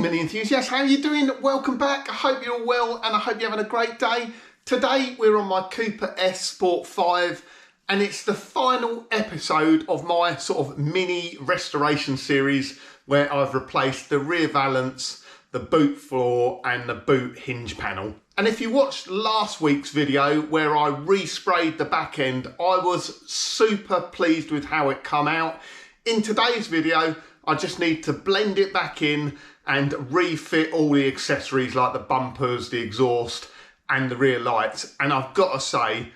morning, mini enthusiasts. How are you doing? Welcome back. I hope you're all well and I hope you're having a great day. Today we're on my Cooper S Sport 5 and it's the final episode of my sort of mini restoration series where I've replaced the rear valance, the boot floor and the boot hinge panel. And if you watched last week's video where I resprayed the back end, I was super pleased with how it come out. In today's video, I just need to blend it back in and refit all the accessories like the bumpers, the exhaust and the rear lights. And I've got to say,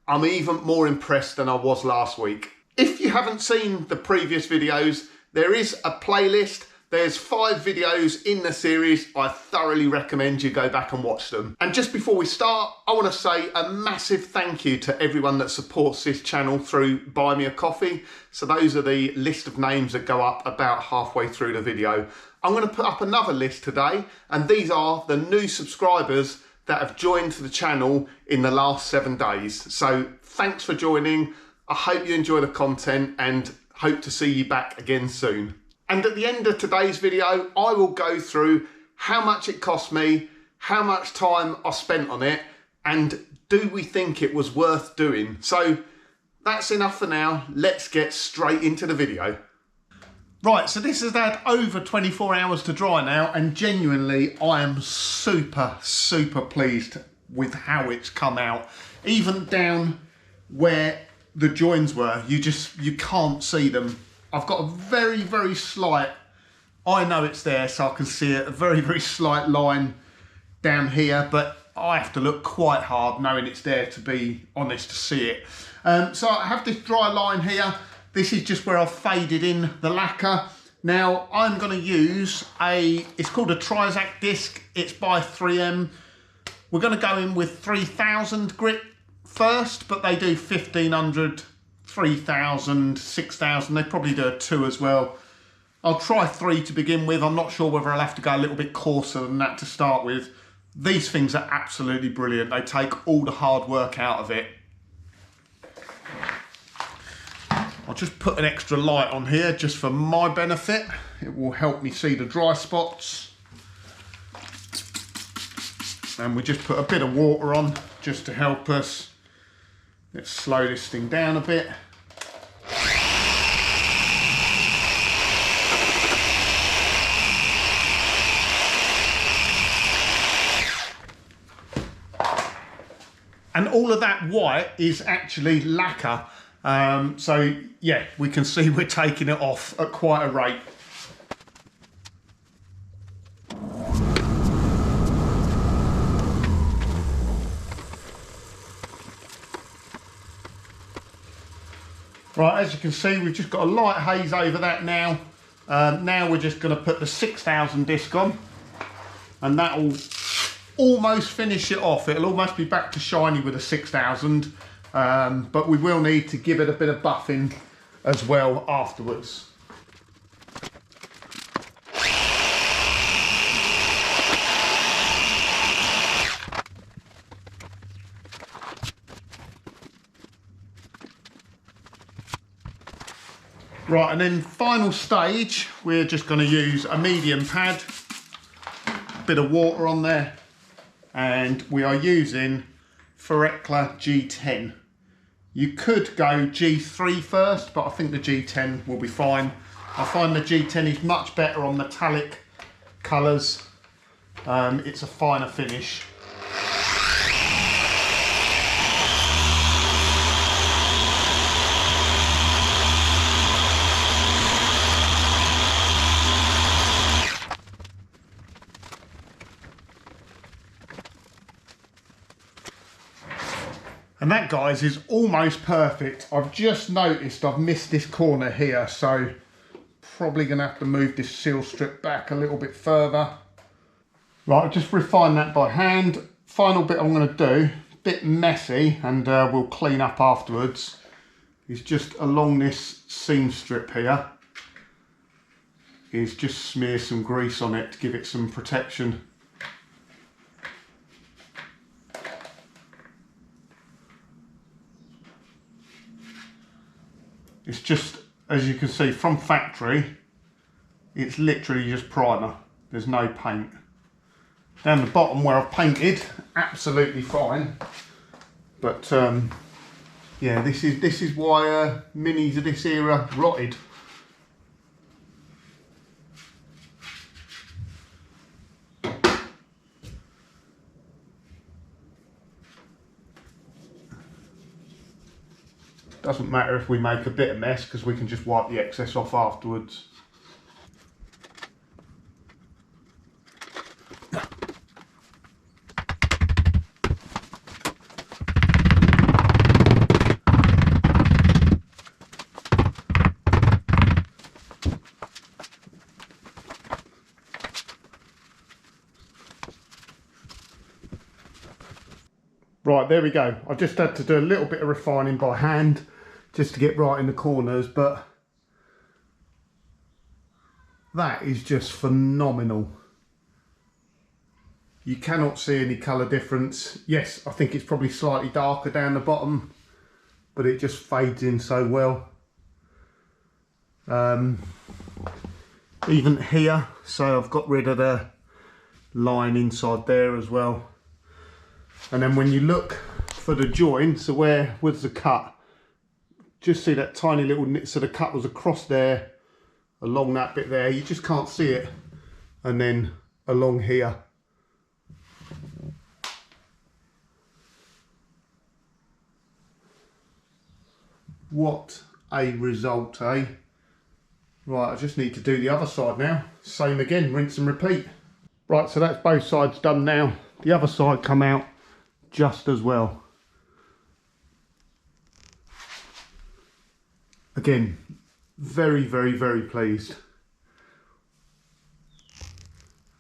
I'm even more impressed than I was last week. If you haven't seen the previous videos, there is a playlist. There's 5 videos in the series. I thoroughly recommend you go back and watch them. And just before we start, I want to say a massive thank you to everyone that supports this channel through Buy Me a Coffee. So those are the list of names that go up about halfway through the video. I'm going to put up another list today, and these are the new subscribers that have joined the channel in the last 7 days. So thanks for joining. I hope you enjoy the content and hope to see you back again soon. And at the end of today's video, I will go through how much it cost me, how much time I spent on it, and do we think it was worth doing? So that's enough for now. Let's get straight into the video. Right, so this has had over 24 hours to dry now, and genuinely I am super pleased with how it's come out. Even down where the joins were, you can't see them. I've got a very slight, I know it's there so I can see it, a very slight line down here, but I have to look quite hard knowing it's there to be honest to see it. So I have this dry line here. This is just where I've faded in the lacquer. Now I'm going to use it's called a Trizact disc. It's by 3M. We're going to go in with 3000 grit first, but they do 1500, 3000, 6000. They probably do a 2 as well. I'll try 3 to begin with. I'm not sure whether I'll have to go a little bit coarser than that to start with. These things are absolutely brilliant. They take all the hard work out of it. I'll just put an extra light on here just for my benefit. It will help me see the dry spots. And we just put a bit of water on just to help us. Let's slow this thing down a bit. And all of that white is actually lacquer. So yeah, we can see we're taking it off at quite a rate. Right, as you can see, we've just got a light haze over that now. Now we're just going to put the 6000 disc on, and that will almost finish it off. It'll almost be back to shiny with a 6000, but we will need to give it a bit of buffing as well afterwards. Right, and then final stage, we're just going to use a medium pad, a bit of water on there, and we are using Farecla G10. You could go G3 first, but I think the G10 will be fine. I find the G10 is much better on metallic colours. It's a finer finish. And that, guys, is almost perfect. I've just noticed I've missed this corner here, so probably going to have to move this seal strip back a little bit further. Right, I'll just refine that by hand. Final bit I'm going to do, a bit messy, and we'll clean up afterwards, is just along this seam strip here, is just smear some grease on it to give it some protection. It's just, as you can see from factory, it's literally just primer. there's no paint. Down the bottom where I've painted, absolutely fine. But yeah, this is why minis of this era rotted. Doesn't matter if we make a bit of mess because we can just wipe the excess off afterwards. Right, there we go. I just had to do a little bit of refining by hand just to get right in the corners, but that is just phenomenal. You cannot see any colour difference. Yes, I think it's probably slightly darker down the bottom, but it just fades in so well. Even here, so I've got rid of the line inside there as well. And then when you look for the join, so where was the cut? Just see that tiny little nit, so the cut was across there, along that bit there, you just can't see it. And then along here. What a result, eh? Right, I just need to do the other side now. Same again, rinse and repeat. Right, so that's both sides done now. The other side come out just as well. Again, very, very, very pleased.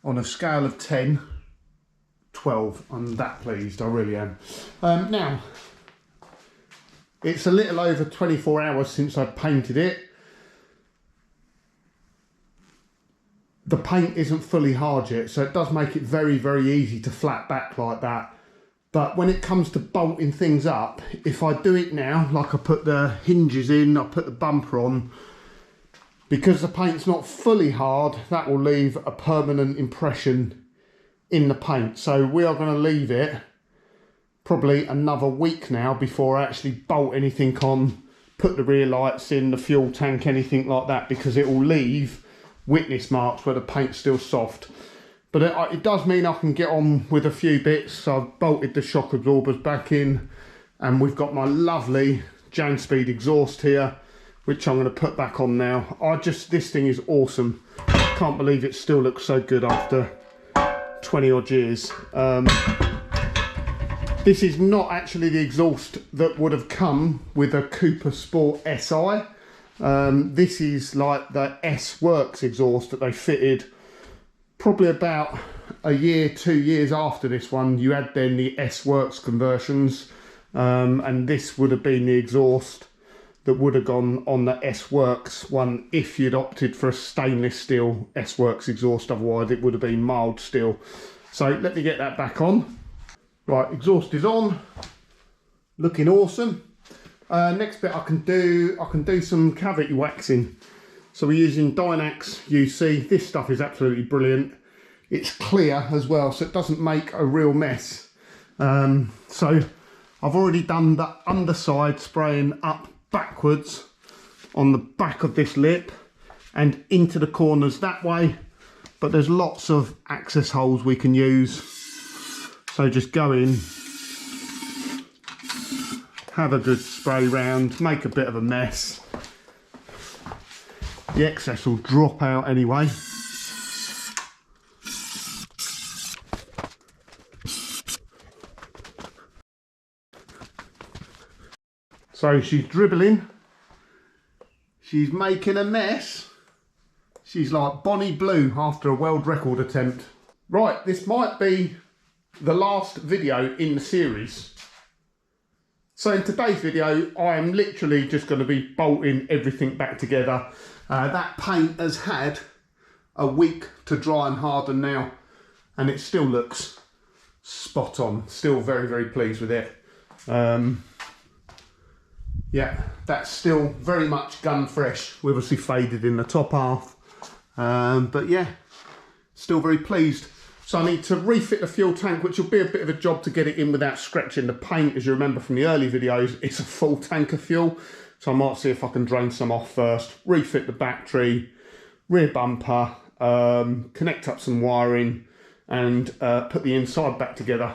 On a scale of 10, 12, I'm that pleased, I really am. Now, it's a little over 24 hours since I painted it. The paint isn't fully hard yet, so it does make it very, very easy to flat back like that. But when it comes to bolting things up, if I do it now, like I put the hinges in, I put the bumper on, because the paint's not fully hard, that will leave a permanent impression in the paint. So we are going to leave it probably another week now before I actually bolt anything on, put the rear lights in, the fuel tank, anything like that, because it will leave witness marks where the paint's still soft. But it does mean I can get on with a few bits. So I've bolted the shock absorbers back in, and we've got my lovely Jan Speed exhaust here, which I'm going to put back on now. This thing is awesome. Can't believe it still looks so good after 20 odd years. This is not actually the exhaust that would have come with a Cooper Sport SI. This is like the S Works exhaust that they fitted probably about a year, 2 years after this one. You had then the S Works conversions, and this would have been the exhaust that would have gone on the S Works one if you'd opted for a stainless steel S Works exhaust. Otherwise it would have been mild steel. So let me get that back on. Right, exhaust is on, looking awesome. Next bit I can do some cavity waxing. So we're using Dynax UC. This stuff is absolutely brilliant. It's clear as well, so it doesn't make a real mess. So I've already done the underside, spraying up backwards on the back of this lip and into the corners that way. But there's lots of access holes we can use. So just go in, have a good spray round, make a bit of a mess. The excess will drop out anyway. So she's dribbling, she's making a mess. She's like Bonnie Blue after a world record attempt. Right, this might be the last video in the series. So in today's video, I am literally just going to be bolting everything back together. That paint has had a week to dry and harden now, and it still looks spot on. Still very, very pleased with it. Yeah, that's still very much gun fresh. We obviously faded in the top half. But yeah, Still very pleased. So I need to refit the fuel tank, which will be a bit of a job to get it in without scratching the paint. As you remember from the early videos, it's a full tank of fuel. So I might see if I can drain some off first, refit the battery, rear bumper, connect up some wiring and put the inside back together.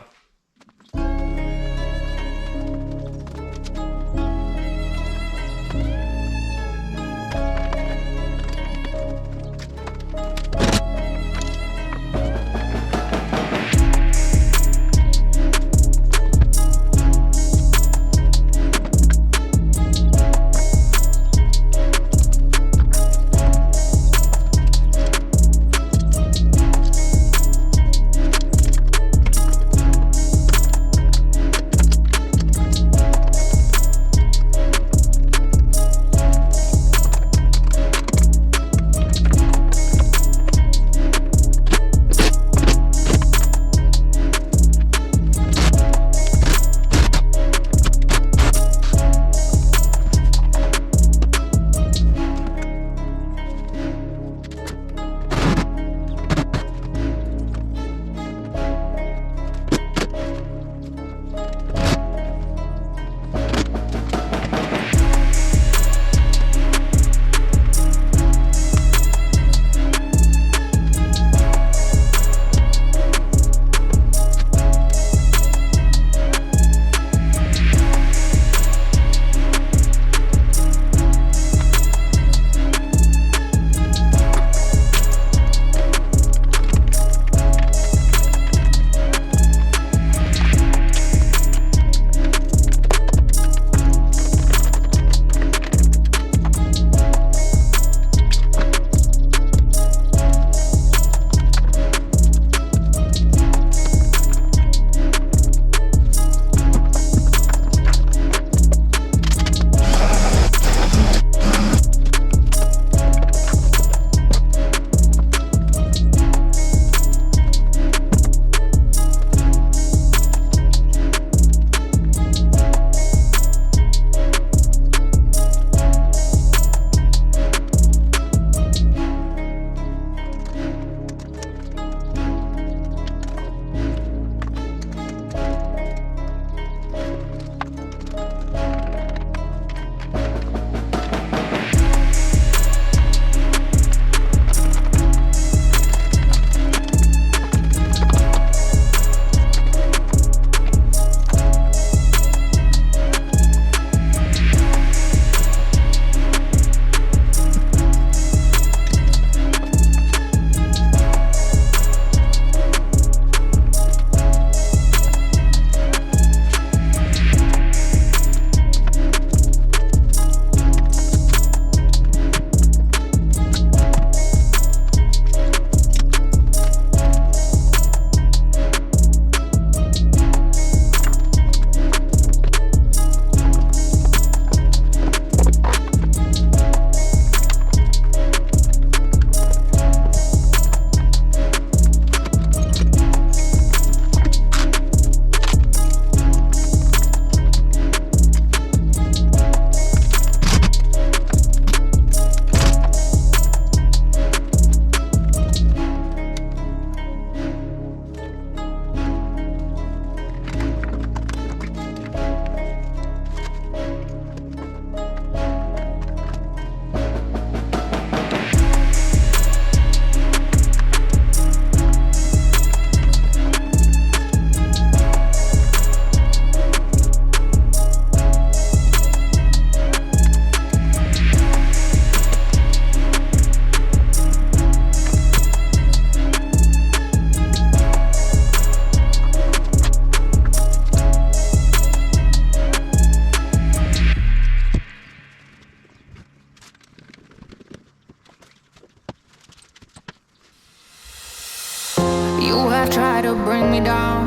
You have tried to bring me down.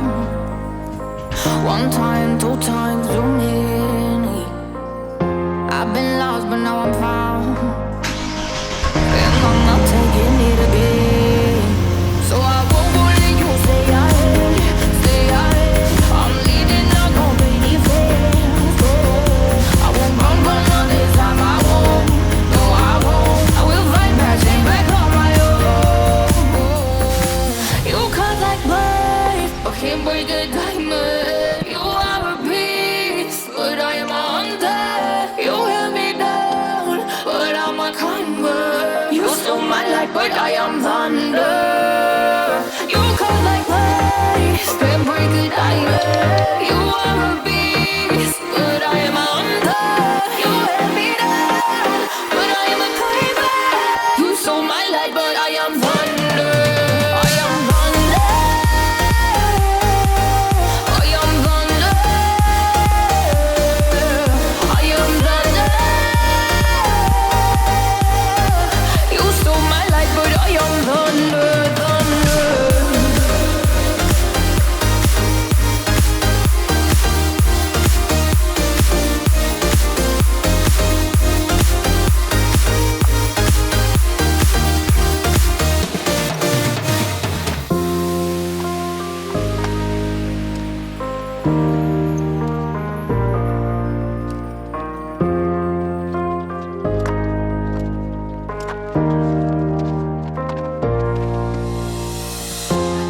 One time, two times, too many. I've been lost, but now I'm found. And I'm not taking it again. So I won't let you stay ahead, stay ahead. I'm leading, not gonna be defense. Oh, I won't run from all this time. I won't, no I won't. I will fight back, take back on my own. my light, but I am thunder. You cut like ice, then break a diamond. You are a beast, but I am a hunter. You let me down, but I am a climber. You stole my light, but I am thunder. I am thunder. I am thunder. I am thunder. You stole my light, but I am thunder, thunder.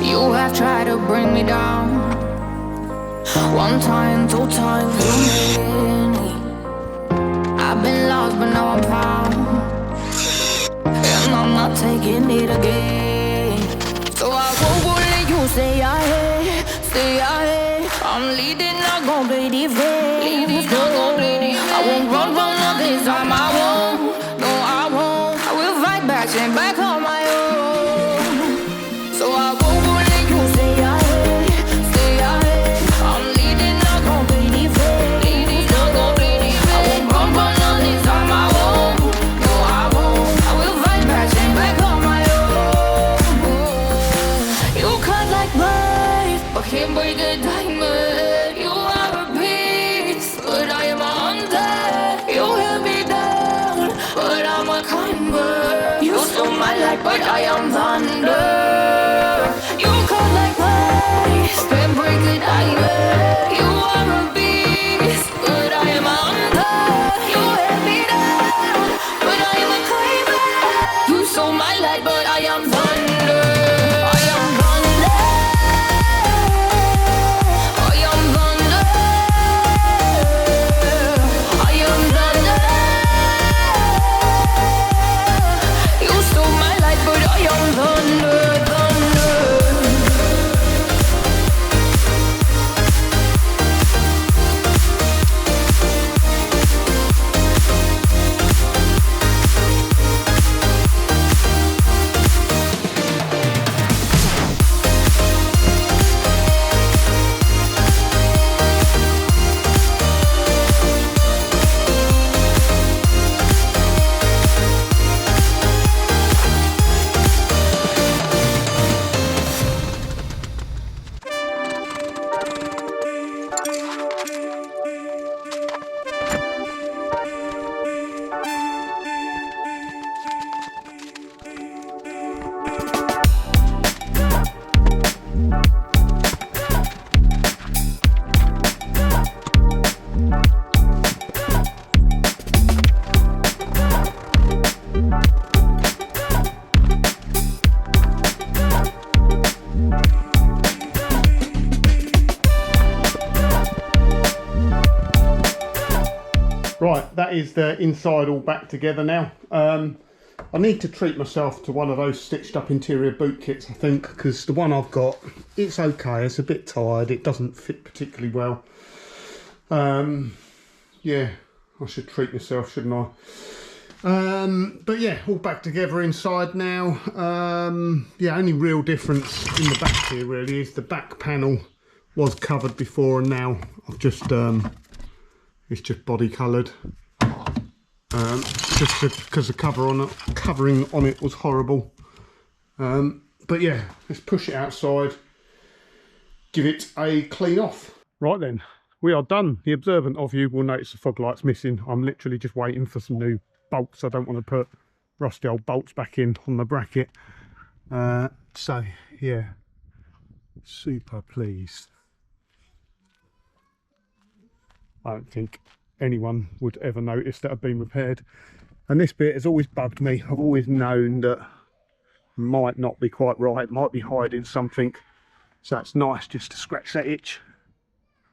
You have tried to bring me down. One time, two times, too many. I've been lost, but now I'm found. And I'm not taking it again. So I won't let you stay ahead, stay ahead. I'm leading, not gon' play defense. I won't run from nothing this time, I won't. No, I won't. I will fight back, stand back on my own. So I won't let you stay ahead, stay ahead. I'm leading, not gon' play defense. I won't run from nothing this time, I won't. No, I won't. I will fight back, stand back on my own. You cut like knife, but can't break a diamond. You are a beast, but I am a hunter. You held me down, but I'm a climber. You stole my light, but I am thunder. You cut like ice, then break a diamond. You are a beast, but I am a hunter. You held me down, but I am a climber. You stole my light, but I am thunder. I am thunder. I am thunder. I am thunder. You stole my light, but I am thunder, thunder. Right, that is the inside all back together now. I need to treat myself to one of those stitched up interior boot kits, I think, because the one I've got, it's okay, it's a bit tired, it doesn't fit particularly well. Yeah, I should treat myself, shouldn't I? But yeah, all back together inside now. Yeah, only real difference in the back here really is the back panel was covered before, and now I've just it's just body coloured, just because the covering on it was horrible. But yeah, let's push it outside, give it a clean off. Right then, we are done. The observant of you will notice the fog light's missing. I'm literally just waiting for some new bolts. I don't want to put rusty old bolts back in on the bracket. So yeah, super pleased. I don't think anyone would ever notice that I've been repaired. And this bit has always bugged me. I've always known that might not be quite right, might be hiding something. So it's nice just to scratch that itch,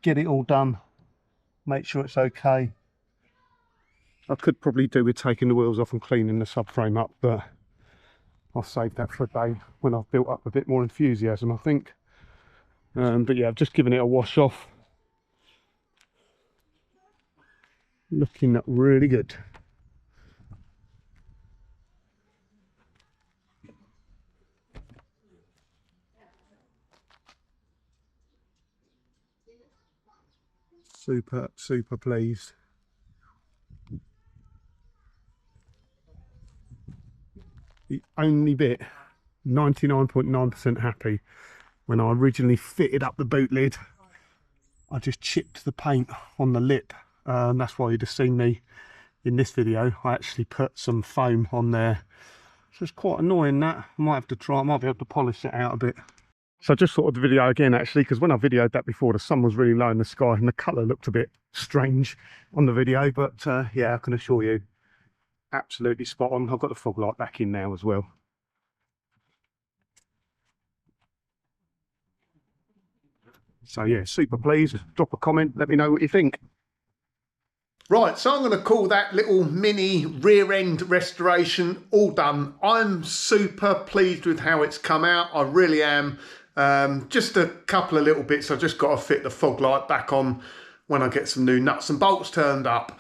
get it all done, make sure it's okay. I could probably do with taking the wheels off and cleaning the subframe up, but I'll save that for a day when I've built up a bit more enthusiasm, I think. But yeah, I've just given it a wash off. Looking really good. Super pleased. The only bit, 99.9% happy, when I originally fitted up the boot lid, I just chipped the paint on the lip. That's why you'd have seen me in this video. I actually put some foam on there. So it's quite annoying that. I might have to try, I might be able to polish it out a bit. So I just thought of the video again actually, because when I videoed that before, the sun was really low in the sky and the colour looked a bit strange on the video. But yeah, I can assure you, absolutely spot on. I've got the fog light back in now as well. So yeah, super pleased. Drop a comment, let me know what you think. Right, so I'm going to call that little mini rear end restoration all done. I'm super pleased with how it's come out. I really am. Just a couple of little bits. I've just got to fit the fog light back on when I get some new nuts and bolts turned up.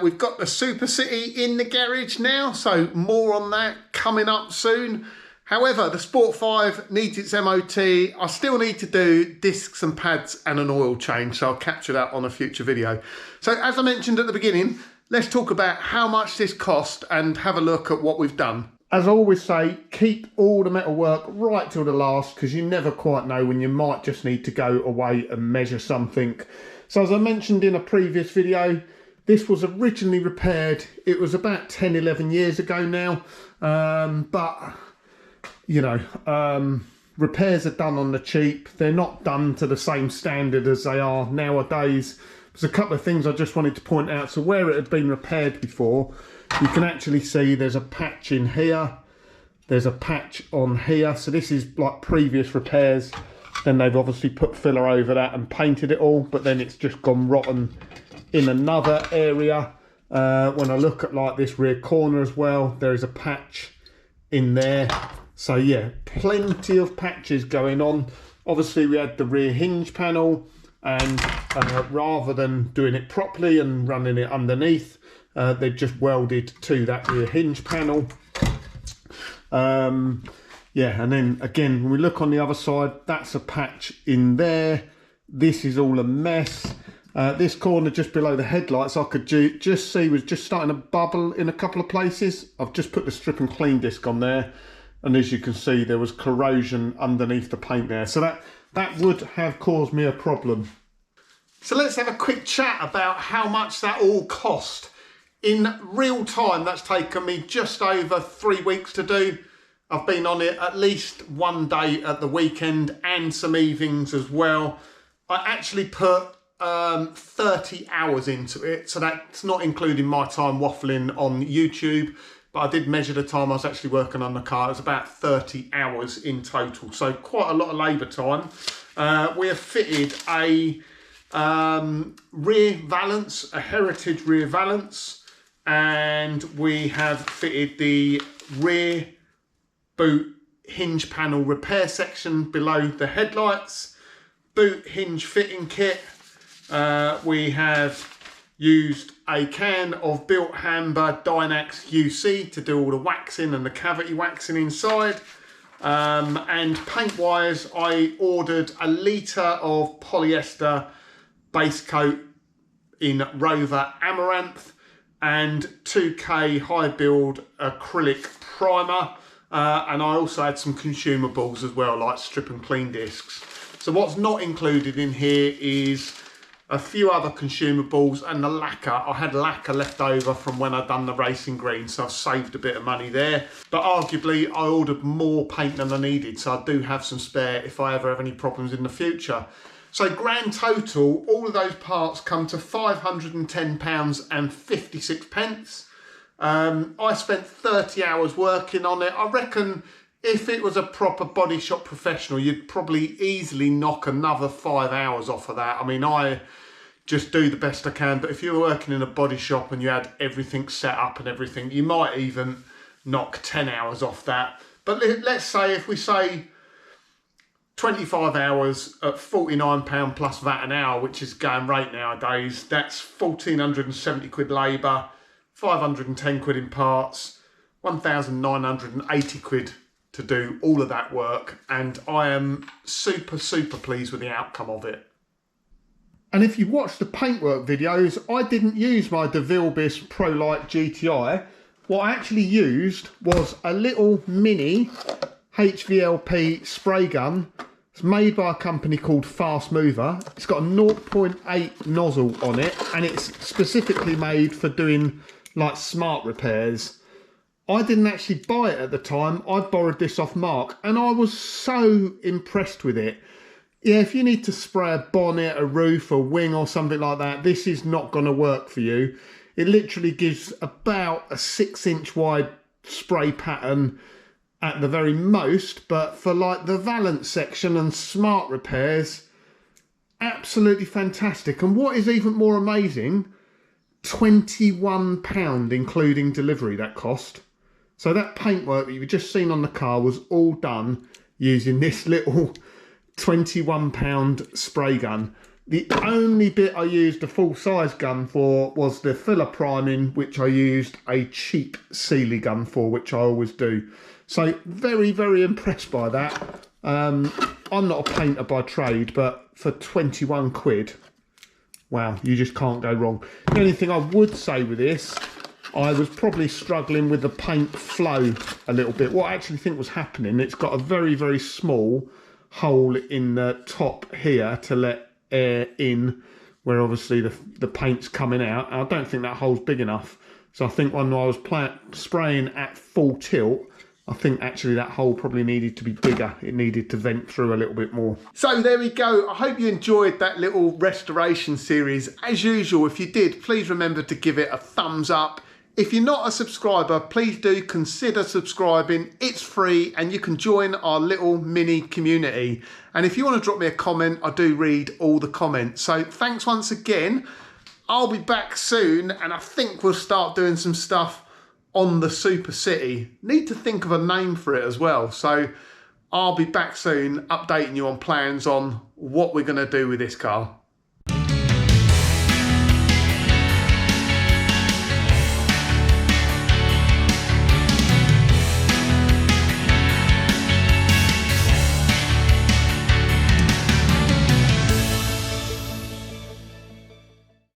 We've got the Super City in the garage now, so more on that coming up soon. However, the Sport 5 needs its MOT. I still need to do discs and pads and an oil change, so I'll capture that on a future video. So as I mentioned at the beginning, let's talk about how much this cost and have a look at what we've done. As I always say, keep all the metal work right till the last, because you never quite know when you might just need to go away and measure something. So as I mentioned in a previous video, this was originally repaired. It was about 10, 11 years ago now, but you know, repairs are done on the cheap. They're not done to the same standard as they are nowadays. There's a couple of things I just wanted to point out. So where it had been repaired before, you can actually see there's a patch in here. There's a patch on here. So this is like previous repairs. Then they've obviously put filler over that and painted it all, but then it's just gone rotten in another area. When I look at like this rear corner as well, there is a patch in there. So yeah, plenty of patches going on. Obviously we had the rear hinge panel, and rather than doing it properly and running it underneath, they just welded to that rear hinge panel. Yeah, and then again, when we look on the other side, that's a patch in there. This is all a mess. This corner just below the headlights, I could just see was just starting to bubble in a couple of places. I've just put the strip and clean disc on there, and as you can see, there was corrosion underneath the paint there. So that would have caused me a problem. So let's have a quick chat about how much that all cost. In real time, that's taken me just over 3 weeks to do. I've been on it at least one day at the weekend and some evenings as well. I actually put 30 hours into it, so that's not including my time waffling on YouTube, but I did measure the time I was actually working on the car. It was about 30 hours in total, so quite a lot of labour time. We have fitted a rear valance, a heritage rear valance, and we have fitted the rear boot hinge panel repair section below the headlights, boot hinge fitting kit. We have used a can of Built Hamber Dynax UC to do all the waxing and the cavity waxing inside. And paint wise, I ordered a litre of polyester base coat in Rover Amaranth and 2K high build acrylic primer. And I also had some consumables as well, like strip and clean discs. So what's not included in here is a few other consumables and the lacquer. I had lacquer left over from when I'd done the racing green, so I've saved a bit of money there. But arguably I ordered more paint than I needed, so I do have some spare if I ever have any problems in the future. So grand total, all of those parts come to £510.56. I spent 30 hours working on it. I reckon if it was a proper body shop professional, you'd probably easily knock another 5 hours off of that. I mean, I just do the best I can, but if you were working in a body shop and you had everything set up and everything, you might even knock 10 hours off that. But let's say, if we say 25 hours at £49 plus VAT an hour, which is going rate nowadays, that's 1,470 quid labour, 510 quid in parts, 1,980 quid to do all of that work, and I am super pleased with the outcome of it. And if you watch the paintwork videos, I didn't use my De Vilbiss ProLite GTI. What I actually used was a little mini HVLP spray gun. It's made by a company called Fast Mover. It's got a 0.8 nozzle on it, and it's specifically made for doing like smart repairs. I didn't actually buy it at the time. I borrowed this off Mark, and I was so impressed with it. Yeah, if you need to spray a bonnet, a roof, a wing or something like that, this is not going to work for you. It literally gives about a 6-inch wide spray pattern at the very most, but for like the Valance section and smart repairs, absolutely fantastic. And what is even more amazing, £21 including delivery that cost. So that paintwork that you've just seen on the car was all done using this little £21 spray gun. The only bit I used a full-size gun for was the filler priming, which I used a cheap Sealy gun for, which I always do. So very impressed by that. I'm not a painter by trade, but for 21 quid, wow, you just can't go wrong. The only thing I would say with this, I was probably struggling with the paint flow a little bit. What I actually think was happening, it's got a very small hole in the top here to let air in, where obviously the paint's coming out. I don't think that hole's big enough. So I think when I was spraying at full tilt, I think actually that hole probably needed to be bigger. It needed to vent through a little bit more. So there we go. I hope you enjoyed that little restoration series. As usual, if you did, please remember to give it a thumbs up. If you're not a subscriber, please do consider subscribing. It's free and you can join our little mini community. And if you want to drop me a comment, I do read all the comments. So thanks once again. I'll be back soon, and I think we'll start doing some stuff on the Super City. Need to think of a name for it as well. So I'll be back soon updating you on plans on what we're going to do with this car.